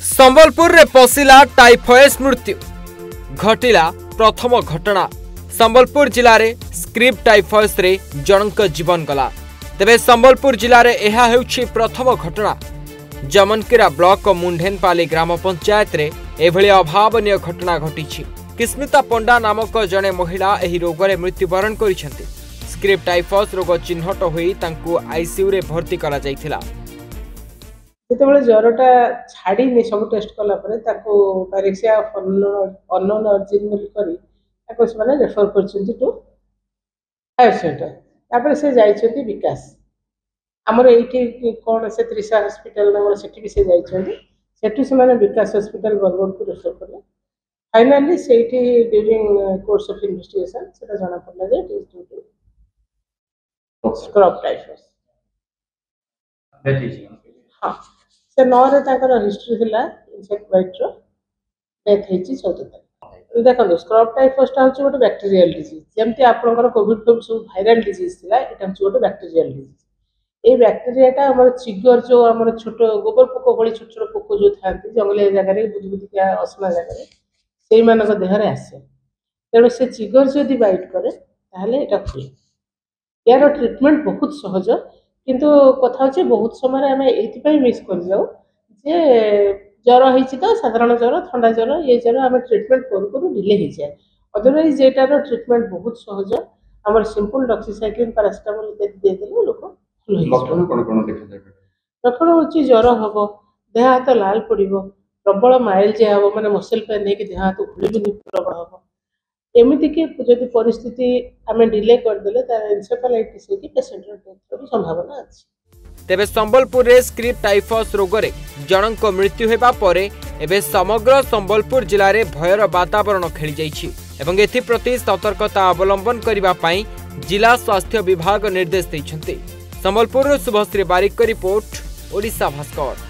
संबलपुर रे पशिला टाइफएड मृत्यु घटिला प्रथम घटना। संबलपुर जिले में स्क्रिप्ट टाइफएड रे जनक जीवन गला। तेबे संबलपुर जिले में यह हेउछि प्रथम घटना। जमनकिरा ब्लॉक मुंढेनपाली ग्राम पंचायत रे एभली अभावनीय घटना घटी। किस्मिता पंडा नामक जने महिला एही रोग रे मृत्युवरण करिसेंती। स्क्रिप्ट टाइफएड रोग चिन्हट होई तांकु आईसीयू रे भर्ती करा जायथिला। जिते ज्वरटा छाड़ी सब टेस्ट कला पैरेक्सिया अननोन ऑरिजिन कर रेफर कर टू हायर सेंटर से जाइछंती विकास आमर ये कौन से त्रिशा हॉस्पिटल से से जाइछंती से माने विकास हॉस्पिटल बरगढ़ को रेफर कले। फाइनली से ड्यूरिंग कोर्स ऑफ इन्वेस्टिगेशन से जना पड़ला जे it is due to scrub typhus. हाँ से 9 हिस्ट्री थिला इनसेक्ट बाइट रो डेथ हेची 14 तारिख। देखो स्क्रब टाइफस टा होची गोटे बैक्टीरियल डिजीज जेमती आपनकर कोविड सब वायरल डिजीज थिला एटा होची गोटे बैक्टीरियल डिजीज। ए बैक्टीरियाटा हमर चिगर जो हमर छोट गोबर पोक भली छोट छोट पोक जो थांती जंगल जगह रे बुदबुदिया असना जगह रे सेई मानक देह रे आसे। तेणु से चिगर जदि बाइट करे ताहले एटा हुए। यार ट्रीटमेंट बहुत सहज किंतु कथा होची बहुत समय आम ये मिस कर जाऊ जे ज्वर होती तो साधारण ज्वर ठंडा ज्वर ये ज्वर आम ट्रीटमेंट करू डिले हो जाए। अदरवाइज एटार ट्रीटमेंट बहुत सहज आम सिंपल डॉक्सीसाइक्लिन पैरासिटामोल इत्यादि देदेले लोक लक्षण होची ज्वर हम देह हाथ लाल पड़ प्रबल माइल जे हम माने मसल पेन नहीं देह हाथ घुली प्रबल हम एमती कि जब परिस्थिति आम डिले करदे एनसेफेलाइटिस पेशेंट डेथ संभावना अच्छी। तेबे संबलपुर रे स्क्रिप्ट टाइफस रोग रे जनक मृत्यु हेबा परे एबे समग्र संबलपुर जिले में भयर वातावरण खेली जाइछि एवं एथि प्रति सतर्कता अवलंबन करिबा पई जिला स्वास्थ्य विभाग निर्देश दैछन्ते। संबलपुर शुभश्री बारिक रिपोर्ट ओडिशा भास्कर।